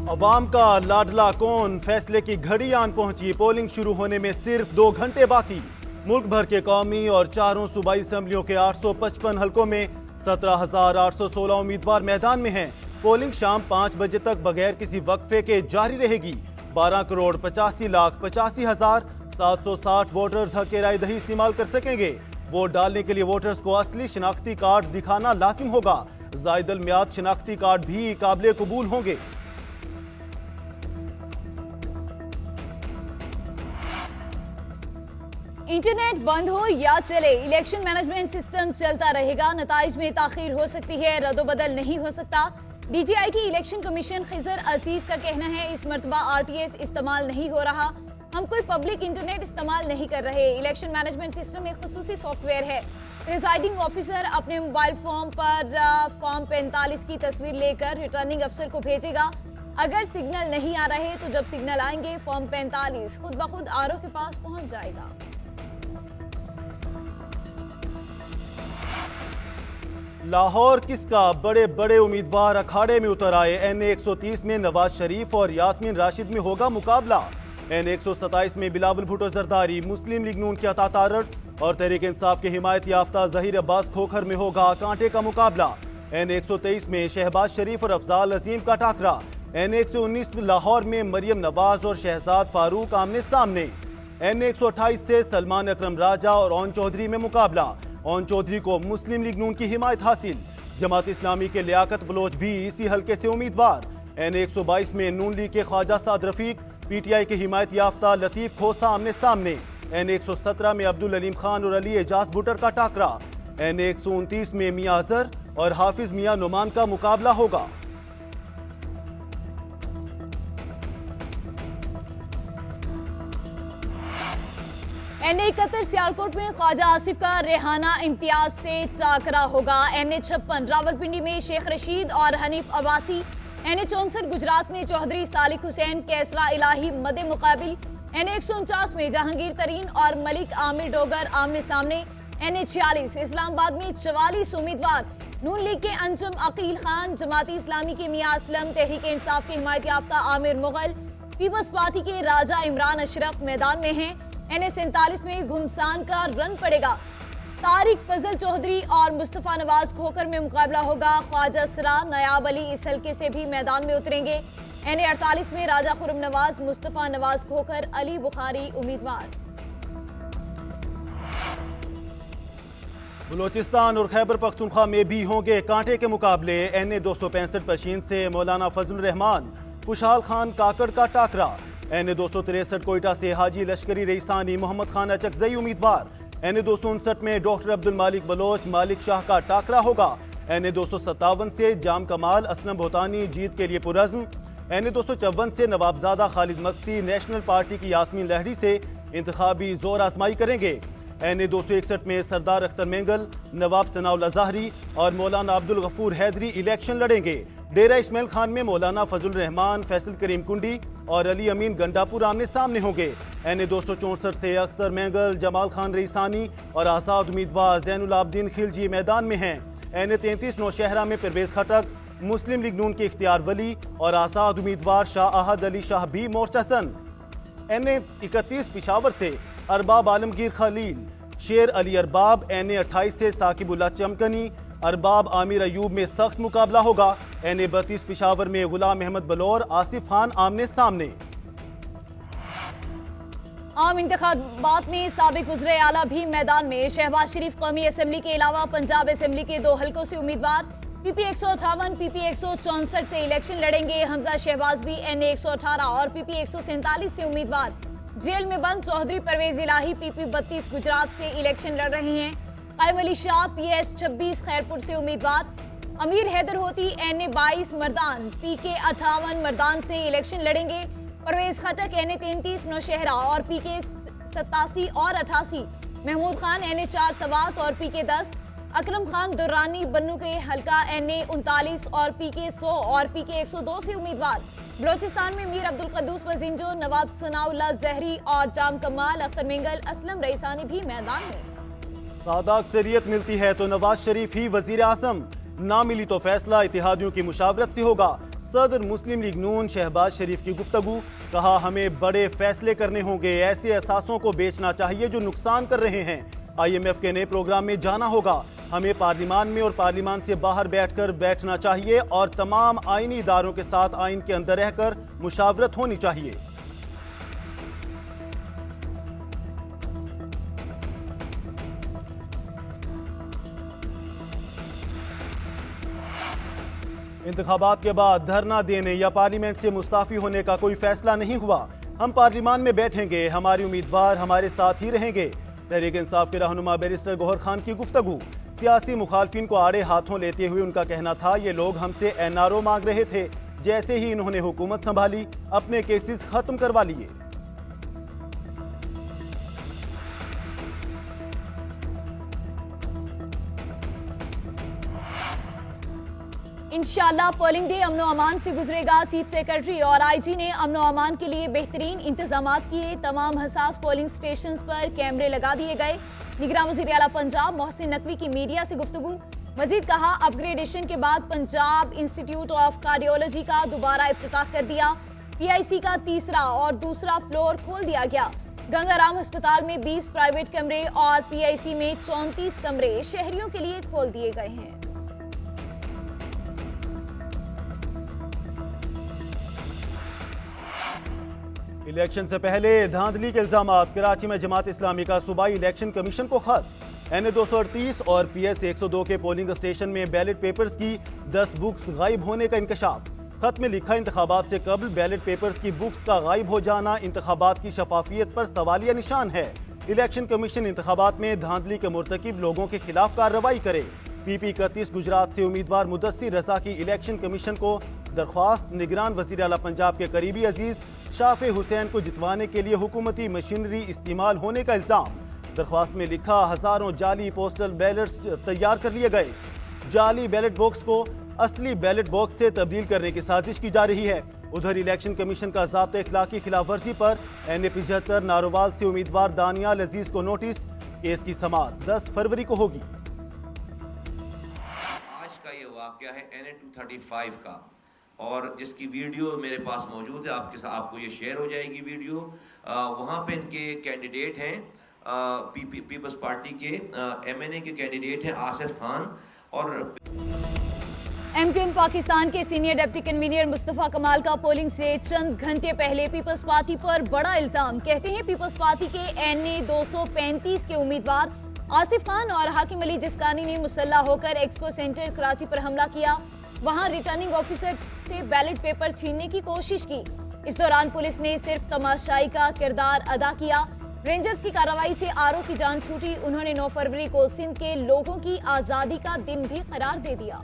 عوام کا لاڈلا کون فیصلے کی گھڑی آن پہنچی، پولنگ شروع ہونے میں صرف 2 گھنٹے باقی۔ ملک بھر کے قومی اور 4 صوبائی اسمبلیوں کے 855 حلقوں میں 17,816 امیدوار میدان میں ہیں۔ پولنگ شام 5 بجے تک بغیر کسی وقفے کے جاری رہے گی۔ 12,85,85,760 ووٹرز حق رائے دہی استعمال کر سکیں گے۔ ووٹ ڈالنے کے لیے ووٹرز کو اصلی شناختی کارڈ دکھانا لازم ہوگا۔ زائد المیعاد شناختی کارڈ بھی قابل قبول ہوں گے۔ انٹرنیٹ بند ہو یا چلے، الیکشن مینجمنٹ سسٹم چلتا رہے گا۔ نتائج میں تاخیر ہو سکتی ہے، رد و بدل نہیں ہو سکتا۔ D G I T election commission Khizar Aziz کا کہنا ہے اس مرتبہ RTS استعمال نہیں ہو رہا، ہم کوئی پبلک انٹرنیٹ استعمال نہیں کر رہے۔ الیکشن مینجمنٹ سسٹم ایک خصوصی سافٹ ویئر ہے۔ پریزائڈنگ آفیسر اپنے موبائل فون پر فارم 45 کی تصویر لے کر ریٹرننگ افسر کو بھیجے گا۔ اگر سگنل نہیں آ رہے تو جب سگنل آئیں گے فارم 45 خود بخود RO کے پاس پہنچ جائے گا۔ لاہور کس کا بڑے بڑے امیدوار اکھاڑے میں اتر آئے۔ NA 130 میں نواز شریف اور یاسمین راشد میں ہوگا مقابلہ۔ NA 127 میں بلاول بھٹو زرداری، مسلم لیگ نون کے عطا تارڑ اور تحریک انصاف کے حمایت یافتہ ظہیر عباس کھوکھر میں ہوگا کانٹے کا مقابلہ۔ NA 123 میں شہباز شریف اور افضال عظیم کا ٹاکرا۔ NA 119 لاہور میں مریم نواز اور شہزاد فاروق آمنے سامنے۔ NA 128 سے سلمان اکرم راجہ اور اون چودھری میں مقابلہ۔ اون چودھری کو مسلم لیگ نون کی حمایت حاصل۔ جماعت اسلامی کے لیاقت بلوچ بھی اسی حلقے سے امیدوار۔ NA 122 میں نون لیگ کے خواجہ سعد رفیق، PTI کے حمایت یافتہ لطیف کھوسا آمنے سامنے۔ NA 117 میں عبدالعلیم خان اور علی اعجاز بھٹر کا ٹاکرا۔ NA 129 میں میاں اظہر اور حافظ میاں نعمان کا مقابلہ ہوگا۔ NA 71 سیالکوٹ میں خواجہ آصف کا ریحانہ امتیاز سے ٹاکرا ہوگا۔ NA 56 راولپنڈی میں شیخ رشید اور حنیف عباسی۔ NA 64 گجرات میں چودھری صالح حسین کیسرا الہی مد مقابل۔ NA 149 میں جہانگیر ترین اور ملک عامر ڈوگر آمنے سامنے۔ NA 46 اسلام آباد میں 44 امیدوار۔ نون لیگ کے انجم عقیل خان، جماعتی اسلامی کے میاں اسلم، تحریک انصاف کے حمایت یافتہ عامر مغل، پیپلز پارٹی کے راجہ عمران اشرف میدان میں ہیں۔ NA 47 میں گھمسان کا رن پڑے گا۔ طارق فضل چودھری اور مصطفیٰ نواز کھوکھر میں مقابلہ ہوگا۔ خواجہ سرا، نیاب علی اس حلقے سے بھی میدان میں اتریں گے۔ NA 48 میں راجہ خرم نواز، مصطفیٰ نواز کھوکھر، علی بخاری امیدوار۔ بلوچستان اور خیبر پختونخوا میں بھی ہوں گے کانٹے کے مقابلے۔ NA 265 پشین سے مولانا فضل الرحمان، خوشحال خان کاکڑ کا ٹاکرا۔ NA 263 کوئٹہ سے حاجی لشکری رئیسانی، محمد خان اچکزئی امیدوار۔ NA 259 میں ڈاکٹر عبدالمالک بلوچ، مالک شاہ کا ٹاکرا ہوگا۔ NA 257 سے جام کمال، اسلم بھوتانی جیت کے لیے پرعزم۔ NA 254 سے نوابزادہ خالد مقصی نیشنل پارٹی کی یاسمین لہڑی سے انتخابی زور آزمائی کریں گے۔ NA 261 میں سردار اختر مینگل، نواب ثناء اللہ ظاہری اور مولانا عبدالغفور حیدری الیکشن لڑیں گے۔ ڈیرہ اسماعیل خان میں مولانا فضل الرحمان، فیصل کریم کنڈی اور علی امین گنڈاپور آمنے سامنے ہوں گے۔ NA 264 سے اختر مینگل، جمال خان رئیسانی اور آزاد امیدوار زین العابدین خلجی میدان میں ہیں۔ NA 33 نوشہرہ میں پرویز خٹک، مسلم لیگ نون کے اختیار ولی اور آزاد امیدوار شاہ احد علی شاہ بھی مورچہ سن۔ NA 31 پشاور سے ارباب عالمگیر خلیل، شیر علی ارباب۔ NA 28 سے ثاقب اللہ چمکنی، ارباب عامر ایوب میں سخت مقابلہ ہوگا۔ NA 32 پشاور میں غلام احمد بلور، آصف خان آمنے سامنے۔ عام انتخابات میں سابق وزرائے اعلیٰ بھی میدان میں۔ شہباز شریف قومی اسمبلی کے علاوہ پنجاب اسمبلی کے 2 حلقوں سے امیدوار۔ PP 158 PP 164 سے الیکشن لڑیں گے۔ حمزہ شہباز بھی NA 118 اور PP 147 سے امیدوار۔ جیل میں بند چودھری پرویز الہی PP 32 گجرات سے الیکشن لڑ رہے ہیں۔ قائم علی شاہ PS 26 خیرپور سے امیدوار۔ امیر حیدر ہوتی NA 22 مردان، PK 58 مردان سے الیکشن لڑیں گے۔ پرویز خٹک NA 33 نوشہرہ اور PK 87 اور 88۔ محمود خان NA 4 سوات اور PK 10۔ اکرم خان درانی بنو کے حلقہ NA 39 اور PK 100 اور PK 102 سے امیدوار۔ بلوچستان میں میر عبدالقدوس مزینجو، نواب ثناء اللہ ظہری اور جام کمال، اختر مینگل، اسلم رئیسانی بھی میدان میں۔ سادہ اکثریت ملتی ہے تو نواز شریف ہی وزیر اعظم، نہ ملی تو فیصلہ اتحادیوں کی مشاورت سے ہوگا۔ صدر مسلم لیگ نون شہباز شریف کی گفتگو، کہا ہمیں بڑے فیصلے کرنے ہوں گے، ایسے اثاثوں کو بیچنا چاہیے جو نقصان کر رہے ہیں، IMF کے نئے پروگرام میں جانا ہوگا، ہمیں پارلیمان میں اور پارلیمان سے باہر بیٹھنا چاہیے اور تمام آئینی اداروں کے ساتھ آئین کے اندر رہ کر مشاورت ہونی چاہیے۔ انتخابات کے بعد دھرنا دینے یا پارلیمنٹ سے مستعفی ہونے کا کوئی فیصلہ نہیں ہوا، ہم پارلیمان میں بیٹھیں گے، ہماری امیدوار ہمارے ساتھ ہی رہیں گے۔ تحریک انصاف کے رہنما بیرسٹر گوہر خان کی گفتگو، سیاسی مخالفین کو آڑے ہاتھوں لیتے ہوئے ان کا کہنا تھا یہ لوگ ہم سے NRO مانگ رہے تھے، جیسے ہی انہوں نے حکومت سنبھالی اپنے کیسز ختم کروا لیے۔ انشاءاللہ پولنگ ڈے امن و امان سے گزرے گا، چیف سیکرٹری اور IG نے امن و امان کے لیے بہترین انتظامات کیے، تمام حساس پولنگ سٹیشنز پر کیمرے لگا دیے گئے۔ نگراں وزیر اعلیٰ پنجاب محسن نقوی کی میڈیا سے گفتگو، مزید کہا اپ گریڈیشن کے بعد پنجاب انسٹیٹیوٹ آف کارڈیولوجی کا دوبارہ افتتاح کر دیا، PIC کا تیسرا اور دوسرا فلور کھول دیا گیا، گنگا رام ہسپتال میں 20 پرائیویٹ کمرے اور PIC میں 34 کمرے شہریوں کے لیے کھول دیے گئے ہیں۔ الیکشن سے پہلے دھاندلی کے الزامات، کراچی میں جماعت اسلامی کا صوبائی الیکشن کمیشن کو خط، NA 238 اور PS 102 کے پولنگ اسٹیشن میں بیلٹ پیپرز کی 10 بکس غائب ہونے کا انکشاف، خط میں لکھا انتخابات سے قبل بیلٹ پیپرز کی بکس کا غائب ہو جانا انتخابات کی شفافیت پر سوالیہ نشان ہے، الیکشن کمیشن انتخابات میں دھاندلی کے مرتکب لوگوں کے خلاف کارروائی کرے۔ PP 31 گجرات سے امیدوار مدثر رضا کی الیکشن کمیشن کو درخواست، نگران وزیر اعلیٰ پنجاب کے قریبی عزیز شافع حسین کو جتوانے کے لیے حکومتی مشینری استعمال ہونے کا الزام، درخواست میں لکھا ہزاروں جعلی پوسٹل بیلٹس تیار کر لیے گئے، جعلی بیلٹ باکس کو اصلی بیلٹ باکس سے تبدیل کرنے کی سازش کی جا رہی ہے۔ ادھر الیکشن کمیشن کا ضابطۂ اخلاقی خلاف ورزی پر NA 75 ناروال سے امیدوار دانیال عزیز کو نوٹس، کیس کی سماعت 10 فروری کو ہوگی۔ آج کا یہ واقعہ ہے NA 235 کا، اور جس کی ویڈیو میرے پاس موجود ہے، آپ کو یہ شیئر ہو جائے گی ویڈیو۔ وہاں پہ ان کے کینڈیڈیٹ ہیں پیپلز پارٹی کے MNA کے کینڈیڈیٹ ہیں آصف خان اور MQM پاکستان کے سینئر ڈپٹی کنوینر مصطفیٰ کمال کا پولنگ سے چند گھنٹے پہلے پیپلز پارٹی پر بڑا الزام، کہتے ہیں پیپلز پارٹی کے NA 235 کے امیدوار آصف خان اور حاکم علی جسکانی نے مسلح ہو کر ایکسپو سینٹر کراچی پر حملہ کیا، وہاں ریٹرننگ آفیسر سے بیلٹ پیپر چھیننے کی کوشش کی، اس دوران پولیس نے صرف تماشائی کا کردار ادا کیا، رینجرز کی کارروائی سے RO کی جان چھوٹی، انہوں نے 9 فروری کو سندھ کے لوگوں کی آزادی کا دن بھی قرار دے دیا۔